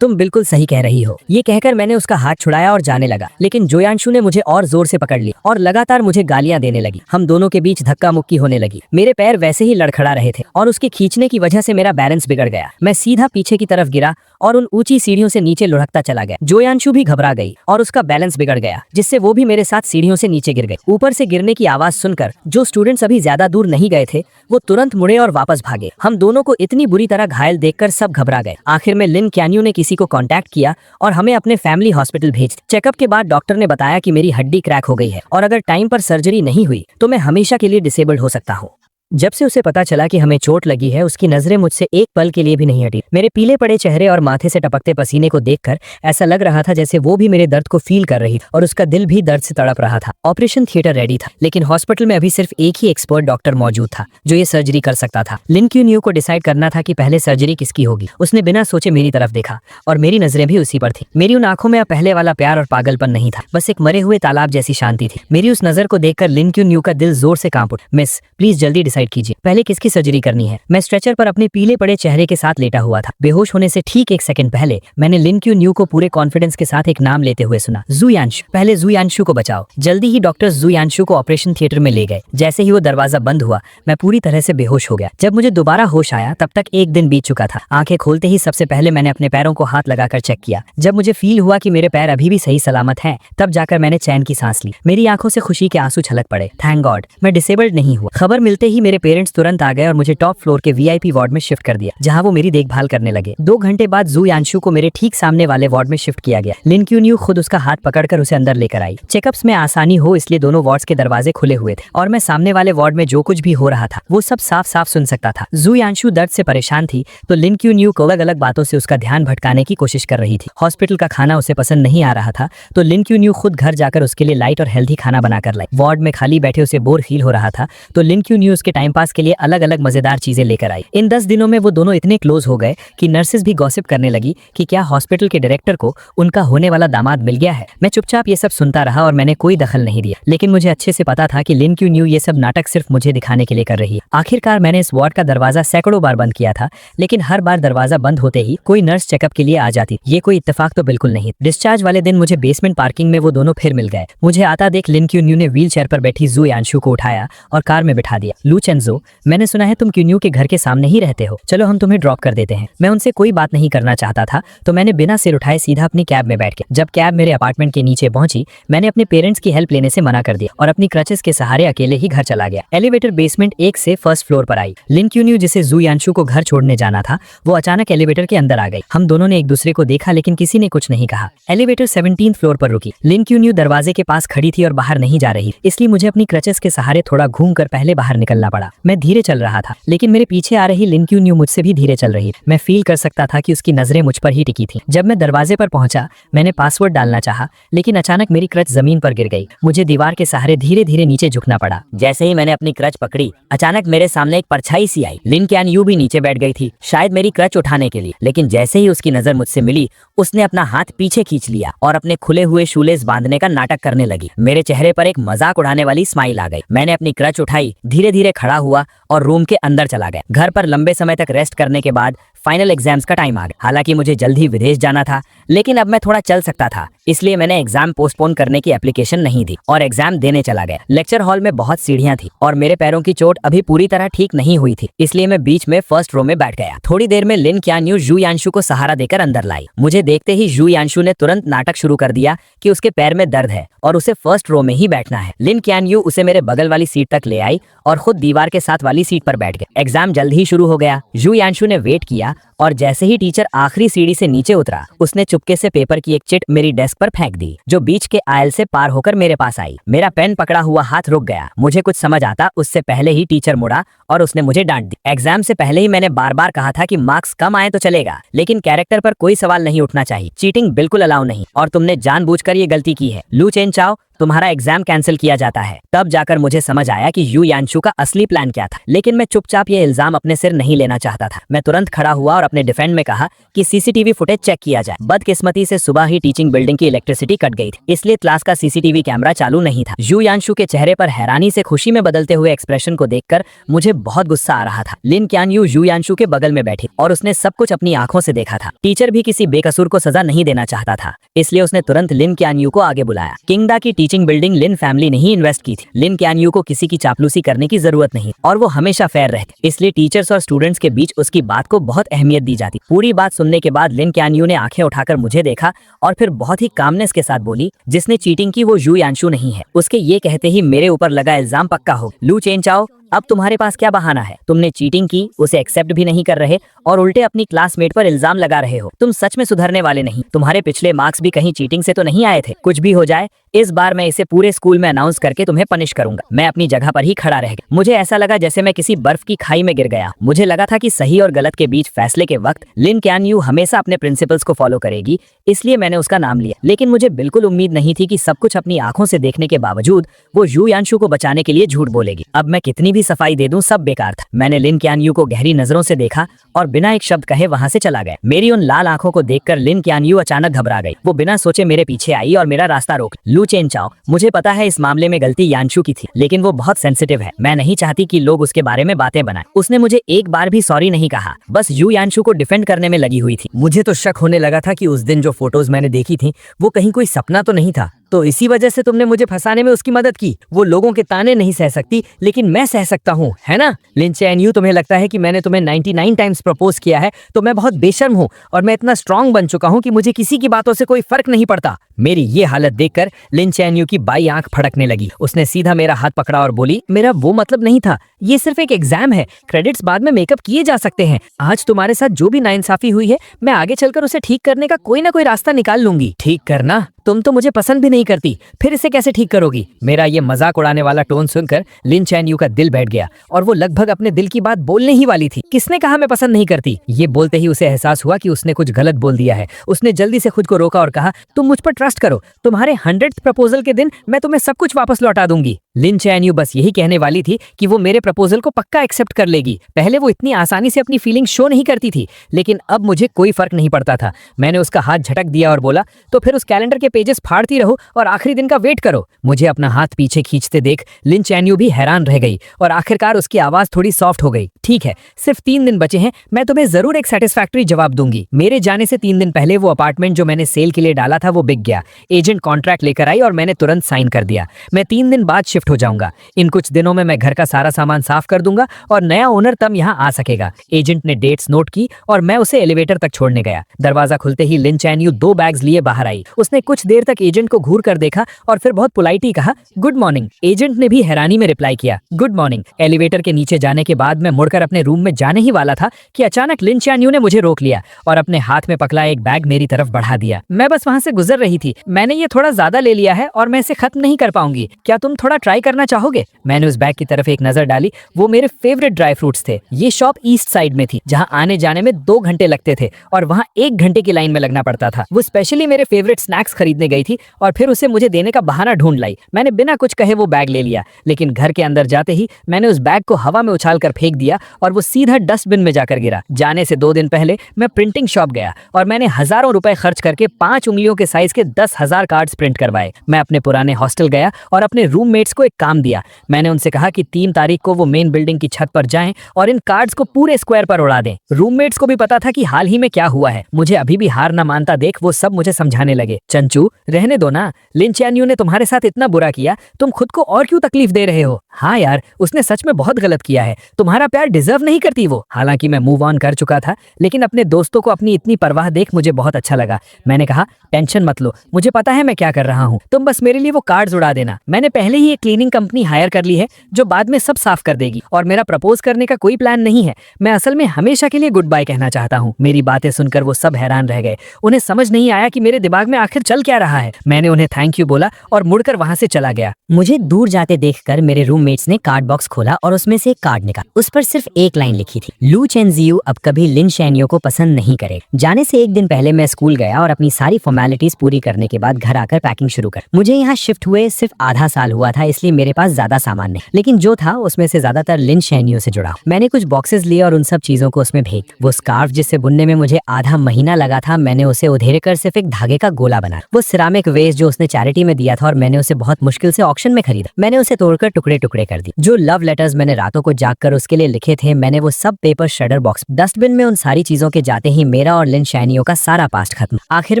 तुम बिल्कुल सही कह रही हो। ये कहकर मैंने उसका हाथ छुड़ाया और जाने लगा, लेकिन जोयांशु ने मुझे और जोर से पकड़ लिया और लगातार मुझे गालियां देने लगी। हम दोनों के बीच धक्का मुक्की होने लगी। मेरे पैर वैसे ही लड़खड़ा रहे थे और उसके खींचने की वजह से मेरा बैलेंस बिगड़ गया। मैं सीधा पीछे की तरफ गिरा और उन ऊंची सीढ़ियों से नीचे लुढ़कता चला गया। जोयांशु भी घबरा गई और उसका बैलेंस बिगड़ गया, जिससे वो भी मेरे साथ सीढ़ियों से नीचे गिर गई। ऊपर से गिरने की आवाज सुनकर जो स्टूडेंट्स अभी ज्यादा दूर नहीं गए थे वो तुरंत मुड़े और वापस भागे। हम दोनों को इतनी बुरी तरह घायल देखकर सब घबरा गए। आखिर में लिन कैनियो ने किसी को कांटेक्ट किया और हमें अपने फैमिली हॉस्पिटल भेज दिया। चेकअप के बाद डॉक्टर ने बताया कि मेरी हड्डी क्रैक हो गई है और अगर टाइम पर सर्जरी नहीं हुई तो मैं हमेशा के लिए डिसेबल्ड हो सकता हूँ। जब से उसे पता चला कि हमें चोट लगी है, उसकी नजरें मुझसे एक पल के लिए भी नहीं हटी। मेरे पीले पड़े चेहरे और माथे से टपकते पसीने को देखकर ऐसा लग रहा था जैसे वो भी मेरे दर्द को फील कर रही और उसका दिल भी दर्द से तड़प रहा था। ऑपरेशन थिएटर रेडी था, लेकिन हॉस्पिटल में अभी सिर्फ एक ही एक्सपर्ट डॉक्टर मौजूद था जो ये सर्जरी कर सकता था। लिन क्यूनियो को डिसाइड करना था कि पहले सर्जरी किसकी होगी। उसने बिना सोचे मेरी तरफ देखा और मेरी नजरें भी उसी पर थी। मेरी उन आंखों में अब पहले वाला प्यार और पागलपन नहीं था, बस एक मरे हुए तालाब जैसी शांति थी। मेरी उस नजर को देखकर लिन क्यूनियो का दिल जोर से कांप उठा। मिस, प्लीज जल्दी डिसाइड कीजिए, पहले की सर्जरी करनी है। मैं स्ट्रेचर पर अपने पीले पड़े चेहरे के साथ लेटा हुआ था। बेहोश होने से ठीक एक सेकंड पहले मैंने लिन क्यूनियो को पूरे कॉन्फिडेंस के साथ एक नाम लेते हुए सुना, जुयांशु। पहले जुयांशु को बचाओ। जल्दी ही डॉक्टर्स जुयांशु को ऑपरेशन थिएटर में ले गए। जैसे ही वो दरवाजा बंद हुआ मैं पूरी तरह से बेहोश हो गया। जब मुझे दोबारा होश आया तब तक एक दिन बीत चुका था। आंखें खोलते ही सबसे पहले मैंने अपने पैरों को हाथ लगाकर चेक किया। जब मुझे फील हुआ कि मेरे पैर अभी भी सही सलामत हैं, तब जाकर मैंने चैन की सांस ली। मेरी आंखों से खुशी के आंसू छलक पड़े। थैंक गॉड, मैं डिसेबल्ड नहीं हुआ। खबर मिलते ही मेरे पेरेंट्स तुरंत आ गए और मुझे टॉप फ्लोर के वीआईपी वार्ड में शिफ्ट कर दिया, जहां वो मेरी देखभाल करने लगे। 2 घंटे बाद जू यांशु को मेरे ठीक सामने वाले वार्ड में शिफ्ट किया गया। लिन क्यून्यू खुद उसका हाथ पकड़कर उसे अंदर लेकर आई। चेकअप्स में आसानी हो इसलिए दोनों वार्ड्स के दरवाजे खुले हुए थे और मैं सामने वाले वार्ड में जो कुछ भी हो रहा था वो सब साफ साफ सुन सकता था। जू यांशु दर्द से परेशान थी तो लिन क्यून्यू को अलग अलग बातों से उसका ध्यान भटकाने की कोशिश कर रही थी। हॉस्पिटल का खाना उसे पसंद नहीं आ रहा था तो लिन क्यून्यू खुद घर जाकर उसके लिए लाइट और हेल्दी खाना बनाकर लाई। वार्ड में खाली बैठे उसे बोर फील हो रहा था तो लिन क्यून्यू उसके टाइम पास के लिए अलग अलग मजेदार चीजें लेकर आई। इन 10 दिनों में वो दोनों इतने क्लोज हो गए कि नर्सेस भी गॉसिप करने लगी कि क्या हॉस्पिटल के डायरेक्टर को उनका होने वाला दामाद मिल गया है। मैं चुपचाप ये सब सुनता रहा और मैंने कोई दखल नहीं दिया, लेकिन मुझे अच्छे से पता था कि लिन क्यून्यू ये सब नाटक सिर्फ मुझे दिखाने के लिए कर रही है। आखिरकार मैंने इस वार्ड का दरवाजा सैकड़ों बार बंद किया था, लेकिन हर बार दरवाजा बंद होते ही कोई नर्स चेकअप के लिए आ जाती। ये कोई इत्तेफाक तो बिल्कुल नहीं। डिस्चार्ज वाले दिन मुझे बेसमेंट पार्किंग में वो दोनों फिर मिल गए। मुझे आता देख लिन क्यून्यू ने व्हील चेयर पर बैठी जू यांशु को उठाया और कार में बिठा दिया। लू चेंजो, मैंने सुना है तुम क्यून्यू के घर के सामने ही रहते हो, चलो हम तुम्हें ड्रॉप कर देते हैं। मैं उनसे कोई बात नहीं करना चाहता था तो मैंने बिना सिर उठाए सीधा अपनी कैब में बैठ गया। जब कैब मेरे अपार्टमेंट के नीचे पहुंची मैंने अपने पेरेंट्स की हेल्प लेने से मना कर दिया और अपनी क्रचेस के सहारे अकेले ही घर चला गया। एलिवेटर बेसमेंट 1 से फर्स्ट फ्लोर पर आई। लिन क्यून्यू जिसे जू यांशु को घर छोड़ने जाना था वो अचानक एलिवेटर के अंदर आ गई। हम दोनों ने एक दूसरे को देखा लेकिन किसी ने कुछ नहीं कहा। एलिवेटर 17th फ्लोर पर रुकी। लिन क्यून्यू दरवाजे के पास खड़ी थी और बाहर नहीं जा रही, इसलिए मुझे अपनी क्रचेस के सहारे थोड़ा घूम कर पहले बाहर निकलना पड़ा। मैं धीरे चल रहा था लेकिन मेरे पीछे आ रही लिन क्यून्यू मुझसे भी धीरे चल रही। मैं फील कर सकता था कि उसकी नजरें मुझ पर ही टिकी थी। जब मैं दरवाजे पर पहुंचा मैंने पासवर्ड डालना चाहा लेकिन अचानक मेरी क्रच जमीन पर गिर गई। मुझे दीवार के सहारे धीरे धीरे नीचे झुकना पड़ा। जैसे ही मैंने अपनी क्रच पकड़ी अचानक मेरे सामने एक परछाई सी आई। लिन क्यान यू भी नीचे बैठ गई थी, शायद मेरी क्रच उठाने के लिए, लेकिन जैसे ही उसकी नजर मुझसे मिली उसने अपना हाथ पीछे खींच लिया और अपने खुले हुए शूलेस बांधने का नाटक करने लगी। मेरे चेहरे पर एक मजाक उड़ाने वाली स्माइल आ गई। मैंने अपनी क्रच उठाई, धीरे धीरे खड़ा हुआ और रूम के अंदर चला गया। घर पर लंबे समय तक रेस्ट करने के बाद फाइनल एग्जाम्स का टाइम आ गया। हालांकि मुझे जल्द ही विदेश जाना था लेकिन अब मैं थोड़ा चल सकता था, इसलिए मैंने एग्जाम पोस्टपोन करने की एप्लीकेशन नहीं दी और एग्जाम देने चला गया। लेक्चर हॉल में बहुत सीढ़ियां थी और मेरे पैरों की चोट अभी पूरी तरह ठीक नहीं हुई थी, इसलिए मैं बीच में फर्स्ट रो में बैठ गया। थोड़ी देर में लिन क्यान यू जू यांशु को सहारा देकर अंदर लाई। मुझे देखते ही जू यांशु ने तुरंत नाटक शुरू कर दिया कि उसके पैर में दर्द है और उसे फर्स्ट रो में ही बैठना है। लिन क्यान यू उसे मेरे बगल वाली सीट तक ले आई और खुद दीवार के साथ वाली सीट पर बैठ गए। एग्जाम जल्द ही शुरू हो गया। जू यांशु ने वेट किया और जैसे ही टीचर आखिरी सीढ़ी से नीचे उतरा उसने चुपके से पेपर की एक चिट मेरी डेस्क पर फेंक दी जो बीच के आयल से पार होकर मेरे पास आई। मेरा पेन पकड़ा हुआ हाथ रुक गया। मुझे कुछ समझ आता उससे पहले ही टीचर मुड़ा और उसने मुझे डांट दी। एग्जाम से पहले ही मैंने बार बार कहा था कि मार्क्स कम आए तो चलेगा लेकिन कैरेक्टर पर कोई सवाल नहीं उठना चाहिए। चीटिंग बिल्कुल अलाउ नहीं और तुमने जानबूझकर ये गलती की है। लू चेन चाओ, तुम्हारा एग्जाम कैंसिल किया जाता है। तब जाकर मुझे समझ आया कि यू यांशु का असली प्लान क्या था, लेकिन मैं चुपचाप ये इल्जाम अपने सिर नहीं लेना चाहता था। मैं तुरंत खड़ा हुआ और अपने डिफेंड में कहा कि सीसीटीवी फुटेज चेक किया जाए। बदकिस्मती से सुबह ही टीचिंग बिल्डिंग की इलेक्ट्रिसिटी कट गई थी, इसलिए क्लास का सीसीटीवी कैमरा चालू नहीं था। यू यांशु के चेहरे पर हैरानी से खुशी में बदलते हुए एक्सप्रेशन को देखकर मुझे बहुत गुस्सा आ रहा था। लिन क्यान यू यांशु के बगल में बैठी और उसने सब कुछ अपनी आंखों से देखा था। टीचर भी किसी बेकसूर को सजा नहीं देना चाहता था, इसलिए उसने तुरंत लिन क्यान यू को आगे बुलाया। किंगडा की टीचिंग बिल्डिंग लिन फैमिली ने ही इन्वेस्ट की थी। लिन क्यान यू को किसी की चापलूसी करने की जरूरत नहीं और वो हमेशा फेयर रहते, इसलिए टीचर्स और स्टूडेंट्स के बीच उसकी बात को बहुत अहमियत दी जाती। पूरी बात सुनने के बाद लिन क्यान यू ने आंखें उठाकर मुझे देखा और फिर बहुत ही कामनेस के साथ बोली, जिसने चीटिंग की वो यू यांशु नहीं है। उसके ये कहते ही मेरे ऊपर लगा इल्जाम पक्का हो। लू चेन चाओ, अब तुम्हारे पास क्या बहाना है? तुमने चीटिंग की, उसे एक्सेप्ट भी नहीं कर रहे और उल्टे अपनी क्लासमेट पर इल्जाम लगा रहे हो। तुम सच में सुधरने वाले नहीं। तुम्हारे पिछले मार्क्स भी कहीं चीटिंग से तो नहीं आए थे? कुछ भी हो जाए इस बार मैं इसे पूरे स्कूल में अनाउंस करके तुम्हें पनिश करूंगा। मैं अपनी जगह पर ही खड़ा रह गया। मुझे ऐसा लगा जैसे मैं किसी बर्फ की खाई में गिर गया। मुझे लगा था कि सही और गलत के बीच फैसले के वक्त लिन क्यान यू हमेशा अपने प्रिंसिपल्स को फॉलो करेगी, इसलिए मैंने उसका नाम लिया। लेकिन मुझे बिल्कुल उम्मीद नहीं थी कि सब कुछ अपनी आंखों से देखने के बावजूद वो यू यांशु को बचाने के लिए झूठ बोलेगी। अब मैं कितनी भी सफाई दे दूं सब बेकार था। मैंने लिन क्यान यू को गहरी नजरों से देखा और बिना एक शब्द कहे वहां से चला गया। मेरी उन लाल आंखों को देखकर लिन क्यान यू अचानक घबरा गई। वो बिना सोचे मेरे पीछे आई और मेरा रास्ता रोक। लू चेन चाओ, मुझे पता है इस मामले में गलती यांशु की थी, लेकिन वो बहुत सेंसिटिव है। मैं नहीं चाहती कि लोग उसके बारे में बातें बनाएं। उसने मुझे एक बार भी सॉरी नहीं कहा, बस यू यांशु को डिफेंड करने में लगी हुई थी। मुझे तो शक होने लगा था कि उस दिन जो फोटोज मैंने देखी थी वो कहीं कोई सपना तो नहीं था। तो इसी वजह से तुमने मुझे फंसाने में उसकी मदद की। वो लोगों के ताने नहीं सह सकती, लेकिन मैं सह सकता हूँ, है ना? लिन चैन यू, तुम्हें लगता है कि मैंने तुम्हें 99 टाइम्स प्रपोज किया है तो मैं बहुत बेशर्म हूँ और मैं इतना स्ट्रांग बन चुका हूँ कि मुझे किसी की बातों से कोई फर्क नहीं पड़ता। मेरी ये हालत देखकर लिन चैन यू की बाई आंख फड़कने लगी। उसने सीधा मेरा हाथ पकड़ा और बोली, मेरा वो मतलब नहीं था, ये सिर्फ एक एग्जाम है, क्रेडिट्स बाद में मेकअप किए जा सकते हैं। आज तुम्हारे साथ जो भी नाइंसाफी हुई है, मैं आगे चलकर उसे ठीक करने का कोई ना कोई रास्ता निकाल लूंगी। ठीक करना? तुम तो मुझे पसंद भी नहीं करती, फिर इसे कैसे ठीक करोगी? मेरा ये मजाक उड़ाने वाला टोन सुनकर लिन चैन यू का दिल बैठ गया और वो लगभग अपने दिल की बात बोलने ही वाली थी। किसने कहा मैं पसंद नहीं करती? ये बोलते ही उसे एहसास हुआ कि उसने कुछ गलत बोल दिया है। उसने जल्दी से खुद को रोका और कहा, तुम मुझ पर ट्रस्ट करो, तुम्हारे 100th प्रपोजल के दिन मैं तुम्हें सब कुछ वापस लौटा दूंगी। लिन चैन यू बस यही कहने वाली थी कि वो मेरे प्रपोजल को पक्का एक्सेप्ट कर लेगी। पहले वो इतनी आसानी से अपनी फीलिंग शो नहीं करती थी, लेकिन अब मुझे कोई फर्क नहीं पड़ता था। मैंने उसका हाथ झटक दिया और बोला, तो फिर उस कैलेंडर के पेजेस फाड़ती रहो और आखिरी दिन का वेट करो। मुझे अपना हाथ पीछे खींचते देख लिन चैन यू भी हैरान रह गई और आखिरकार उसकी आवाज थोड़ी सॉफ्ट हो गई। ठीक है, सिर्फ 3 दिन बचे हैं, मैं तुम्हें जरूर एक सेटिस्फैक्टरी जवाब दूंगी। मेरे जाने से 3 दिन पहले वो अपार्टमेंट जो मैंने सेल के लिए डाला था वो बिक गया। एजेंट कॉन्ट्रैक्ट लेकर आई और मैंने तुरंत साइन कर दिया। मैं 3 दिन बाद शिफ्ट हो जाऊंगा। इन कुछ दिनों में मैं घर का सारा सामान साफ कर दूंगा और नया ओनर तब यहाँ आ सकेगा। एजेंट ने डेट्स नोट की और मैं उसे एलिवेटर तक छोड़ने गया। दरवाजा खुलते ही लिन चैन यू 2 बैग्स लिए बाहर आई। उसने कुछ देर तक एजेंट को घूर कर देखा और फिर बहुत पोलाइटली कहा, गुड मॉर्निंग। एजेंट ने भी हैरानी में रिप्लाई किया, गुड मॉर्निंग। एलिवेटर के नीचे जाने के बाद मैं मुड़कर अपने रूम में जाने ही वाला था कि अचानक लिन चैन यू ने मुझे रोक लिया और अपने हाथ में पकड़ा एक बैग मेरी तरफ बढ़ा दिया। मैं बस वहां से गुजर रही थी। मैंने ये थोड़ा ज्यादा ले लिया है और मैं इसे खत्म नहीं कर पाऊंगी। क्या तुम थोड़ा ट्राई करना चाहोगे? मैंने उस बैग की तरफ एक नजर डाली। वो मेरे फेवरेट ड्राई फ्रूट्स थे। ये शॉप ईस्ट साइड में थी, जहां आने जाने में 2 घंटे लगते थे और वहां 1 घंटे की लाइन में लगना पड़ता था। वो स्पेशली मेरे फेवरेट स्नैक्स खरीदने गई थी और फिर उसे मुझे देने का बहाना ढूंढ लाई। मैंने बिना कुछ कहे वो बैग ले लिया, लेकिन घर के अंदर जाते ही मैंने उस बैग को हवा में उछाल कर फेंक दिया और वो सीधा डस्टबिन में जाकर गिरा। जाने से 2 दिन पहले मैं प्रिंटिंग शॉप गया और मैंने हजारों रुपए खर्च करके 5 उंगलियों के साइज के 10,000 कार्ड्स प्रिंट करवाए। मैं अपने पुराने हॉस्टल गया और अपने रूममेट्स को एक काम दिया। मैंने उनसे कहा कि 3 तारीख को वो मेन बिल्डिंग की छत पर जाएं और इन कार्ड्स को पूरे स्क्वायर पर उड़ा दें। रूममेट्स को भी पता था कि हाल ही में क्या हुआ है। मुझे अभी भी हार न मानता देख वो सब मुझे समझाने लगे, चंचू रहने दो ना, लिन चैन यू ने तुम्हारे साथ इतना बुरा किया, तुम खुद को और क्यों तकलीफ दे रहे हो? हाँ यार, उसने सच में बहुत गलत किया है, तुम्हारा प्यार डिजर्व नहीं करती वो। हालांकि मैं मूव ऑन कर चुका था, लेकिन अपने दोस्तों को अपनी इतनी परवाह देख मुझे बहुत अच्छा लगा। मैंने कहा, टेंशन मत लो, मुझे पता है मैं क्या कर रहा हूँ, तुम बस मेरे लिए वो कार्ड्स उड़ा देना। मैंने पहले ही एक क्लीनिंग कंपनी हायर कर ली है जो बाद में सब साफ कर देगी और मेरा प्रपोज करने का कोई प्लान नहीं है। मैं असल में हमेशा के लिए गुड बाय कहना चाहता हूँ। मेरी बातें सुनकर वो सब हैरान रह गए। उन्हें समझ नहीं आया कि मेरे दिमाग में आखिर चल क्या रहा है। मैंने उन्हें थैंक यू बोला और मुड़कर वहां से चला गया। मुझे दूर जाते देखकर मेरे रूममेट्स ने कार्ड बॉक्स खोला और उसमें से एक कार्ड निकाला। उस पर सिर्फ एक लाइन लिखी थी, लू चेनजियू अब कभी लिन शैनियो को पसंद नहीं करे। जाने से 1 दिन पहले मैं स्कूल गया और अपनी सारी फॉर्मेलिटीज पूरी करने के बाद घर आकर पैकिंग शुरू कर। मुझे यहाँ शिफ्ट हुए सिर्फ आधा साल हुआ था, इसलिए मेरे पास ज्यादा सामान नहीं, लेकिन जो था उसमें से ज्यादातर लिन शैनियो से जुड़ा। मैंने कुछ बॉक्सेस लिए और उन सब चीजों को उसमें भेज। वो स्कार्फ जिससे बुनने में मुझे आधा महीना लगा था, मैंने उसे उधेड़ कर सिर्फ एक धागे का गोला बना। वो सिरामिक वेस्ट जो उसने चैरिटी में दिया था और मैंने उसे बहुत मुश्किल से ऑक्शन में खरीदा। मैंने उसे तोड़कर टुकड़े टुकड़े कर दी। जो लव लेटर्स मैंने रातों को जागकर उसके लिए लिखे थे, मैंने वो सब पेपर श्रेडर बॉक्स डस्टबिन में। उन सारी चीजों के जाते ही मेरा और लिन शैनियो का सारा पास्ट खत्म। आखिर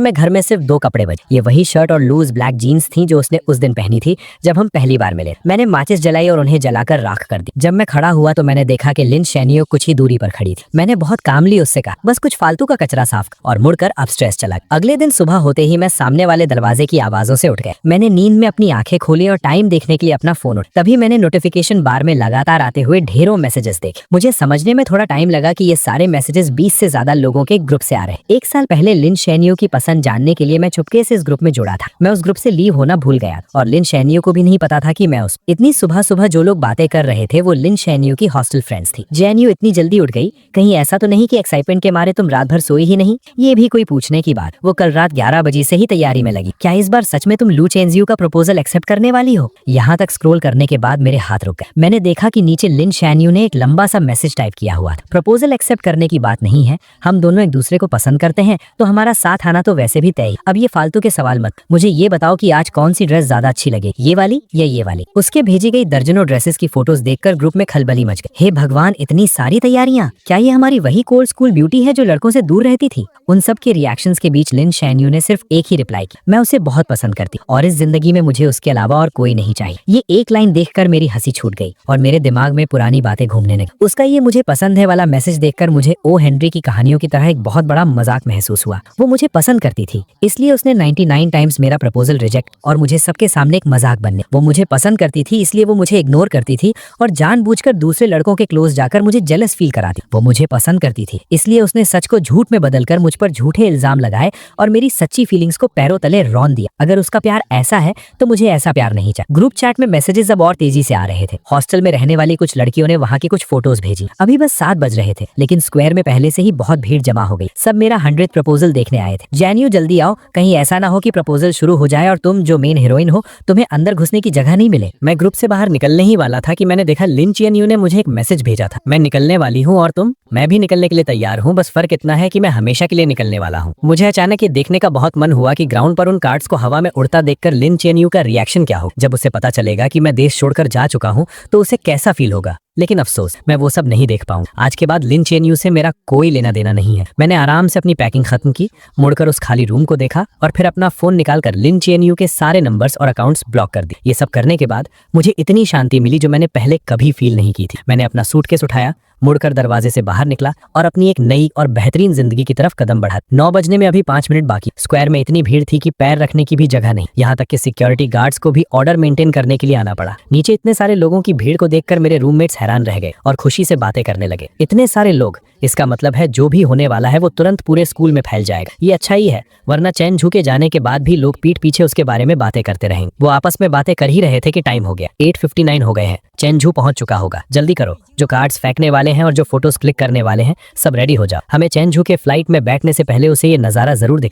में घर में सिर्फ 2 कपड़े बचे। ये वही शर्ट और लूज ब्लैक जीन्स थी जो उसने उस दिन पहनी थी जब हम पहली बार मिले। मैंने माचिस जलाई और उन्हें जलाकर राख कर दी। जब मैं खड़ा हुआ तो मैंने देखा कि लिन शैनियो कुछ ही दूरी पर खड़ी थी। मैंने बहुत कामली उससे कहा, बस कुछ फालतू का कचरा साफ, और मुड़कर अपस्टेयर्स चला। अगले दिन सुबह होते ही मैं सामने वाले दरवाजे की आवाजों से उठ गया। मैंने नींद में अपनी आंखें खोली और टाइम देखने के लिए अपना फोन उठाया। तभी मैंने नोटिफिकेशन बार में लगातार आते हुए ढेरों मैसेजेस देखे। मुझे समझने में थोड़ा टाइम लगा कि ये सारे मैसेजेस 20 से ज्यादा लोगों के ग्रुप से आ रहे हैं। 1 साल पहले लिन शैनियो की पसंद जानने के लिए मैं चुपके से इस ग्रुप में जुड़ा था। मैं उस ग्रुप से लीव होना भूल गया और लिन शैनियो को भी नहीं पता था कि मैं उस इतनी सुबह सुबह जो लोग बातें कर रहे थे वो लिन शैनियो की हॉस्टल फ्रेंड्स थी। जैनियो इतनी जल्दी उठ गई, कहीं ऐसा तो नहीं कि एक्साइटमेंट के मारे तुम रात भर सोई ही नहीं? ये भी कोई पूछने की बात। वो कल रात 11 बजे से ही तैयारी में लगी। क्या इस बार सच में तुम लू चेनजियू का प्रपोजल एक्सेप्ट करने वाली हो? यहाँ तक स्क्रॉल करने के बाद मेरे हाथ रुक गए। मैंने देखा कि नीचे लिन शैनियो ने एक लंबा सा मैसेज टाइप किया हुआ था। प्रपोजल एक्सेप्ट करने की बात नहीं है, हम दोनों एक दूसरे को पसंद करते हैं तो हमारा साथ आना तो वैसे भी तय। अब ये फालतू के सवाल मत, मुझे ये बताओ कि आज कौन सी ड्रेस ज्यादा अच्छी लगे, ये वाली या ये वाली? वाली। उसके भेजी गई दर्जनों ड्रेसेस की फोटोज देखकर ग्रुप में खलबली मच गई। हे भगवान, इतनी सारी तैयारियां! क्या ये हमारी वही कोर स्कूल ब्यूटी है जो लड़कों से दूर रहती थी? उन सब के रिएक्शंस के बीच लिन शैन्यू ने सिर्फ एक ही रिप्लाई की, मैं उसे बहुत पसंद करती और इस जिंदगी में मुझे उसके अलावा और कोई नहीं चाहिए। ये एक लाइन देखकर मेरी हंसी छूट गई और मेरे दिमाग में पुरानी बातें घूमने लगी। उसका ये मुझे पसंद है वाला मैसेज देखकर मुझे ओ हेनरी की कहानियों की तरह एक बहुत बड़ा मजाक महसूस हुआ। वो मुझे पसंद करती थी, इसलिए उसने 99 टाइम्स मेरा प्रपोजल रिजेक्ट और मुझे सबके सामने एक मजाक बनने। वो मुझे पसंद करती थी, इसलिए वो मुझे इग्नोर करती थी और जानबूझकर दूसरे लड़कों के क्लोज जाकर मुझे जेलस फील कराती। वो मुझे पसंद करती थी, इसलिए उसने सच को झूठ में बदलकर मुझ पर झूठे इल्जाम लगाए और मेरी सच्ची फीलिंग्स को पैरों तले रौंद दिया। अगर उसका प्यार ऐसा है तो मुझे ऐसा प्यार नहीं चाहिए। ग्रुप चैट में मैसेजेस अब और तेजी से आ रहे थे। हॉस्टल में रहने वाली कुछ लड़कियों ने वहाँ की कुछ फोटोज भेजी। अभी बस 7 बज रहे थे, लेकिन स्क्वायर में पहले से ही बहुत भीड़ जमा हो गई। सब मेरा 100th प्रपोजल देखने आए थे। जैन्यू जल्दी आओ, कहीं ऐसा ना हो कि प्रपोजल शुरू हो जाए और तुम जो मेन हीरोइन हो तुम्हें अंदर घुसने की जगह नहीं मिले। मैं ग्रुप से बाहर निकलने ही वाला था कि मैंने देखा लिन चियनयू ने मुझे एक मैसेज भेजा था, मैं निकलने वाली हूँ और तुम? मैं भी निकलने के लिए तैयार हूँ, बस फर्क इतना है कि मैं हमेशा के लिए निकलने वाला हूँ। मुझे अचानक ये देखने का बहुत मन हुआ कि ग्राउंड पर उन कार्ड्स को हवा में उड़ता देखकर लिन चियनयू का रिएक्शन क्या हो। जब उसे पता चलेगा कि मैं देश छोड़कर जा चुका हूँ तो उसे कैसा फील होगा। लेकिन अफसोस, मैं वो सब नहीं देख पाऊंगा। आज के बाद लिन चियनयू से मेरा कोई लेना देना नहीं है। मैंने आराम से अपनी पैकिंग खत्म की, मुड़कर उस खाली रूम को देखा और फिर अपना फोन निकालकर लिन चियनयू के सारे नंबर्स और अकाउंट्स ब्लॉक कर दिए। ये सब करने के बाद मुझे इतनी शांति मिली जो मैंने पहले कभी फील नहीं की थी। मैंने अपना सूटकेस उठाया, मुड़कर दरवाजे से बाहर निकला और अपनी एक नई और बेहतरीन जिंदगी की तरफ कदम बढ़ा। 9 बजने में अभी 5 मिनट बाकी। स्क्वायर में इतनी भीड़ थी कि पैर रखने की भी जगह नहीं। यहाँ तक कि सिक्योरिटी गार्ड्स को भी ऑर्डर मेंटेन करने के लिए आना पड़ा। नीचे इतने सारे लोगों की भीड़ को देखकर मेरे रूममेट्स हैरान रह गए और खुशी से बातें करने लगे। इतने सारे लोग, इसका मतलब है जो भी होने वाला है वो तुरंत पूरे स्कूल में फैल जाएगा। ये अच्छा ही है, वरना चैन झुके जाने के बाद भी लोग पीठ पीछे उसके बारे में बातें करते रहेंगे। वो आपस में बातें कर ही रहे थे कि टाइम हो गया। 8:59 हो गए हैं। चैन झू पहुंच चुका होगा। जल्दी करो, जो कार्ड्स फेंकने वाले हैं और जो फोटोज क्लिक करने वाले हैं सब रेडी हो जाओ। हमें चैन झू के फ्लाइट में बैठने से पहले उसे ये नजारा जरूर दिखा।